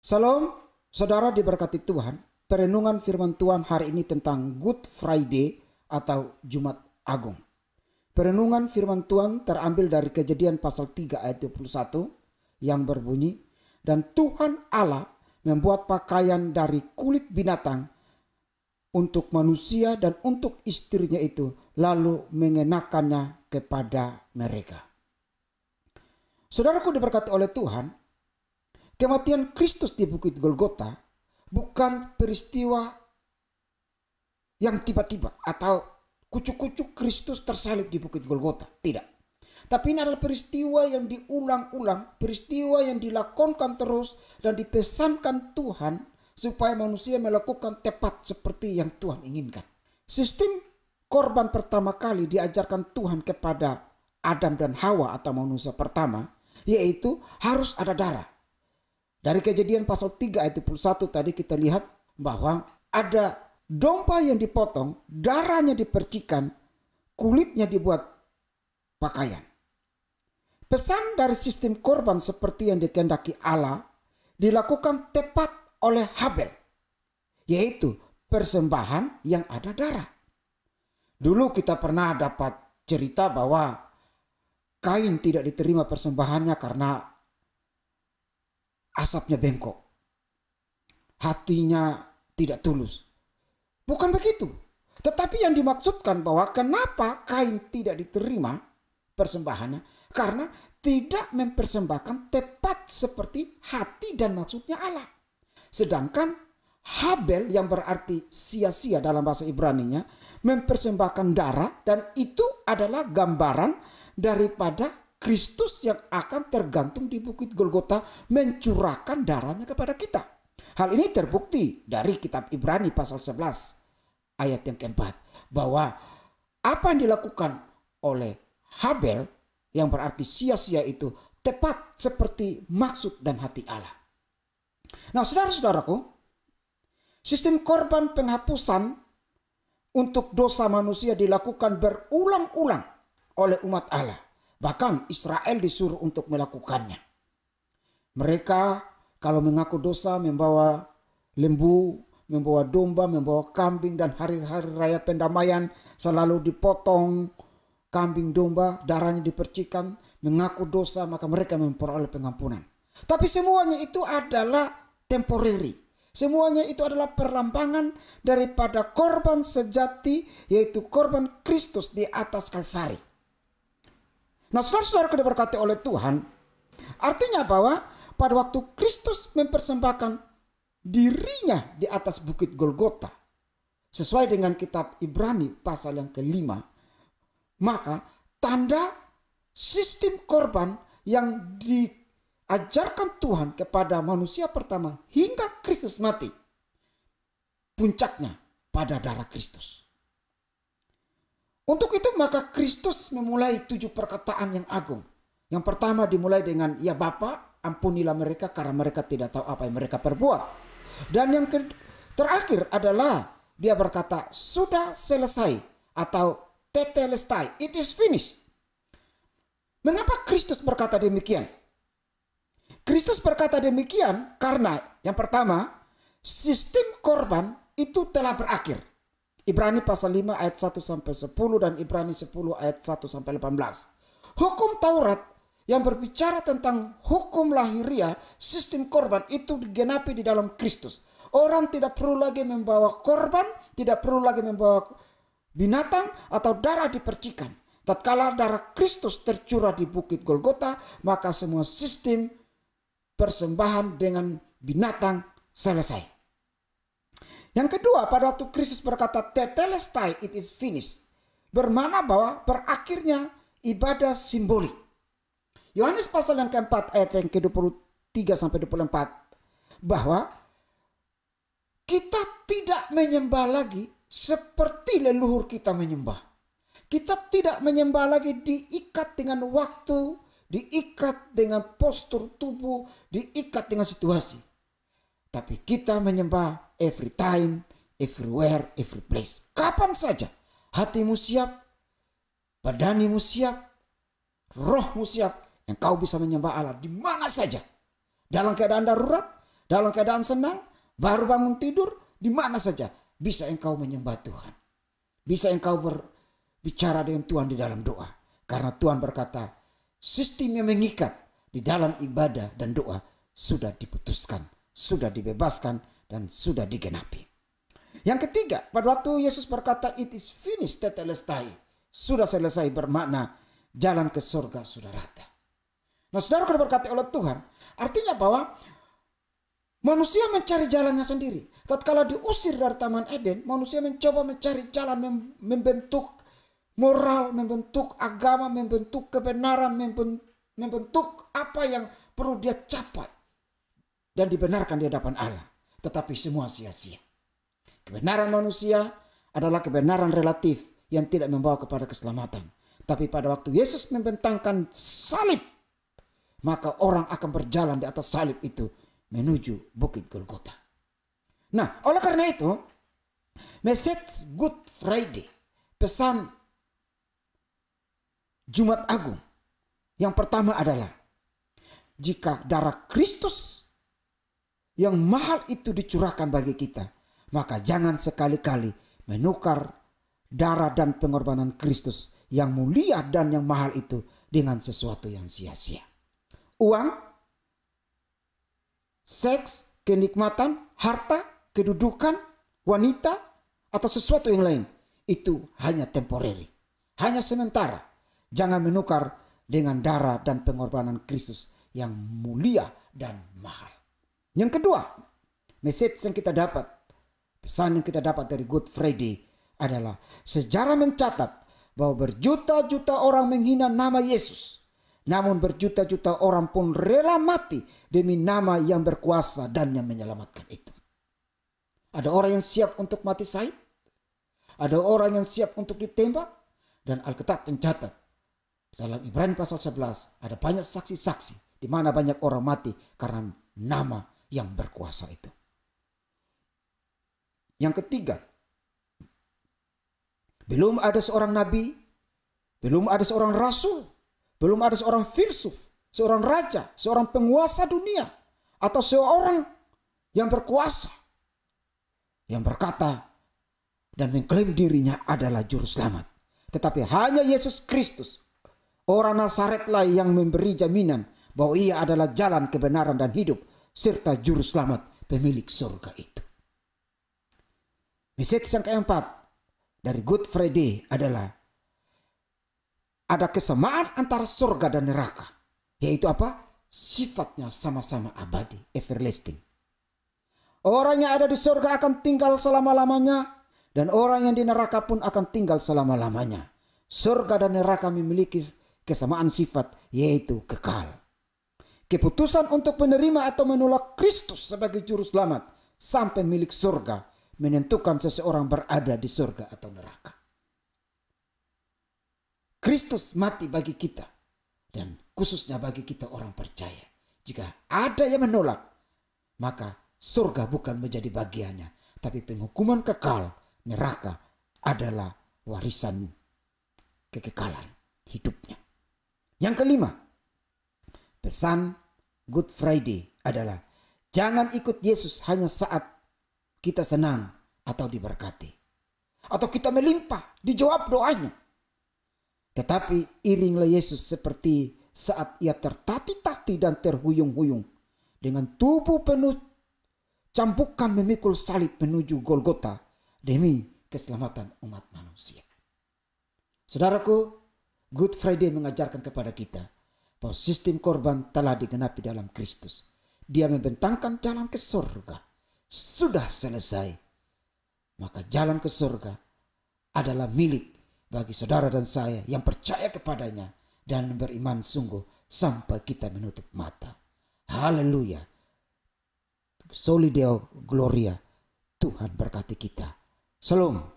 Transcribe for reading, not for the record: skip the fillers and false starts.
Salam, saudara diberkati Tuhan. Perenungan firman Tuhan hari ini tentang Good Friday atau Jumat Agung. Perenungan firman Tuhan terambil dari Kejadian pasal 3 ayat 21 yang berbunyi, "Dan Tuhan Allah membuat pakaian dari kulit binatang untuk manusia dan untuk istrinya itu, lalu mengenakannya kepada mereka." Saudaraku diberkati oleh Tuhan, kematian Kristus di Bukit Golgota bukan peristiwa yang tiba-tiba atau kucuk-kucuk Kristus tersalib di Bukit Golgota. Tidak. Tapi ini adalah peristiwa yang diulang-ulang, peristiwa yang dilakonkan terus dan dipesankan Tuhan supaya manusia melakukan tepat seperti yang Tuhan inginkan. Sistem korban pertama kali diajarkan Tuhan kepada Adam dan Hawa atau manusia pertama, yaitu harus ada darah. Dari Kejadian pasal 3 ayat 21 tadi kita lihat bahwa ada domba yang dipotong, darahnya dipercikan, kulitnya dibuat pakaian. Pesan dari sistem korban seperti yang dikehendaki Allah dilakukan tepat oleh Habel, yaitu persembahan yang ada darah. Dulu kita pernah dapat cerita bahwa Kain tidak diterima persembahannya karena asapnya bengkok, hatinya tidak tulus. Bukan begitu. Tetapi yang dimaksudkan bahwa kenapa Kain tidak diterima persembahannya, karena tidak mempersembahkan tepat seperti hati dan maksudnya Allah. Sedangkan Habel yang berarti sia-sia dalam bahasa Ibraninya mempersembahkan darah, dan itu adalah gambaran daripada Kristus yang akan tergantung di Bukit Golgota mencurahkan darahnya kepada kita. Hal ini terbukti dari kitab Ibrani pasal 11 ayat yang keempat, bahwa apa yang dilakukan oleh Habel yang berarti sia-sia itu tepat seperti maksud dan hati Allah. Nah, saudara-saudaraku, sistem korban penghapusan untuk dosa manusia dilakukan berulang-ulang oleh umat Allah. Bahkan Israel disuruh untuk melakukannya. Mereka kalau mengaku dosa membawa lembu, membawa domba, membawa kambing, dan hari-hari raya pendamaian selalu dipotong kambing domba, darahnya dipercikan, mengaku dosa, maka mereka memperoleh pengampunan. Tapi semuanya itu adalah temporary. Semuanya itu adalah perlambangan daripada korban sejati, yaitu korban Kristus di atas Kalvari. Nah, saudara-saudara diberkati oleh Tuhan, artinya bahwa pada waktu Kristus mempersembahkan dirinya di atas Bukit Golgota, sesuai dengan kitab Ibrani pasal yang kelima, maka tanda sistem korban yang diajarkan Tuhan kepada manusia pertama hingga Kristus mati, puncaknya pada darah Kristus. Untuk itu maka Kristus memulai 7 perkataan yang agung. Yang pertama dimulai dengan, "Ya Bapa, ampunilah mereka karena mereka tidak tahu apa yang mereka perbuat." Dan yang terakhir adalah dia berkata, "Sudah selesai," atau tetelestai, "It is finished." Mengapa Kristus berkata demikian? Kristus berkata demikian karena yang pertama, sistem korban itu telah berakhir. Ibrani pasal 5 ayat 1 sampai 10 dan Ibrani 10 ayat 1 sampai 18. Hukum Taurat yang berbicara tentang hukum lahiriah, sistem korban itu digenapi di dalam Kristus. Orang tidak perlu lagi membawa korban, tidak perlu lagi membawa binatang atau darah dipercikan. Tatkala darah Kristus tercurah di Bukit Golgota, maka semua sistem persembahan dengan binatang selesai. Yang kedua, pada waktu Kristus berkata tetelestai, "It is finished," bermakna bahwa berakhirnya ibadah simbolik. Yohanes pasal yang keempat ayat yang ke-23 sampai 24, bahwa kita tidak menyembah lagi seperti leluhur kita menyembah. Kita tidak menyembah lagi diikat dengan waktu, diikat dengan postur tubuh, diikat dengan situasi. Tapi kita menyembah every time, everywhere, every place. Kapan saja hatimu siap, badanimu siap, rohmu siap, engkau bisa menyembah Allah di mana saja. Dalam keadaan darurat, dalam keadaan senang, baru bangun tidur, di mana saja bisa engkau menyembah Tuhan. Bisa engkau berbicara dengan Tuhan di dalam doa. Karena Tuhan berkata, sistem yang mengikat di dalam ibadah dan doa sudah diputuskan, sudah dibebaskan, dan sudah digenapi. Yang ketiga, pada waktu Yesus berkata, it is finished, tetelestai, sudah selesai, bermakna jalan ke surga sudah rata. Nah, saudara, kalau berkata oleh Tuhan, artinya bahwa manusia mencari jalannya sendiri. Tatkala diusir dari Taman Eden, manusia mencoba mencari jalan, membentuk moral, membentuk agama, membentuk kebenaran, membentuk apa yang perlu dia capai dan dibenarkan di hadapan Allah. Tetapi semua sia-sia. Kebenaran manusia adalah kebenaran relatif yang tidak membawa kepada keselamatan. Tapi pada waktu Yesus membentangkan salib, maka orang akan berjalan di atas salib itu menuju Bukit Golgota. Nah, oleh karena itu, message Good Friday, pesan Jumat Agung, yang pertama adalah, jika darah Kristus yang mahal itu dicurahkan bagi kita, maka jangan sekali-kali menukar darah dan pengorbanan Kristus yang mulia dan yang mahal itu dengan sesuatu yang sia-sia. Uang, seks, kenikmatan, harta, kedudukan, wanita, atau sesuatu yang lain. Itu hanya temporary, hanya sementara. Jangan menukar dengan darah dan pengorbanan Kristus yang mulia dan mahal. Yang kedua, message yang kita dapat, pesan yang kita dapat dari Good Friday adalah, sejarah mencatat bahwa berjuta-juta orang menghina nama Yesus. Namun berjuta-juta orang pun rela mati demi nama yang berkuasa dan yang menyelamatkan itu. Ada orang yang siap untuk mati syahid. Ada orang yang siap untuk ditembak. Dan Alkitab mencatat dalam Ibrani pasal 11 ada banyak saksi-saksi di mana banyak orang mati karena nama yang berkuasa itu. Yang ketiga, belum ada seorang nabi, belum ada seorang rasul, belum ada seorang filsuf, seorang raja, seorang penguasa dunia, atau seorang yang berkuasa yang berkata dan mengklaim dirinya adalah juru selamat. Tetapi hanya Yesus Kristus, orang Nazaretlah, yang memberi jaminan bahwa ia adalah jalan, kebenaran, dan hidup, serta juru selamat, pemilik surga itu. Message yang keempat dari Good Friday adalah, ada kesamaan antara surga dan neraka. Yaitu apa? Sifatnya sama-sama abadi, everlasting. Orang yang ada di surga akan tinggal selama-lamanya, dan orang yang di neraka pun akan tinggal selama-lamanya. Surga dan neraka memiliki kesamaan sifat, yaitu kekal. Keputusan untuk menerima atau menolak Kristus sebagai juru selamat sampai milik surga menentukan seseorang berada di surga atau neraka. Kristus mati bagi kita, dan khususnya bagi kita orang percaya. Jika ada yang menolak, maka surga bukan menjadi bagiannya, tapi penghukuman kekal, neraka adalah warisan kekekalan hidupnya. Yang kelima, pesan Good Friday adalah, jangan ikut Yesus hanya saat kita senang atau diberkati, atau kita melimpah, dijawab doanya. Tetapi iringlah Yesus seperti saat ia tertati-tati dan terhuyung-huyung dengan tubuh penuh cambukan memikul salib menuju Golgota demi keselamatan umat manusia. Saudaraku, Good Friday mengajarkan kepada kita bahwa sistem korban telah digenapi dalam Kristus. Dia membentangkan jalan ke surga. Sudah selesai. Maka jalan ke surga adalah milik bagi saudara dan saya yang percaya kepadanya dan beriman sungguh sampai kita menutup mata. Haleluya. Soli Deo Gloria. Tuhan berkati kita. Shalom.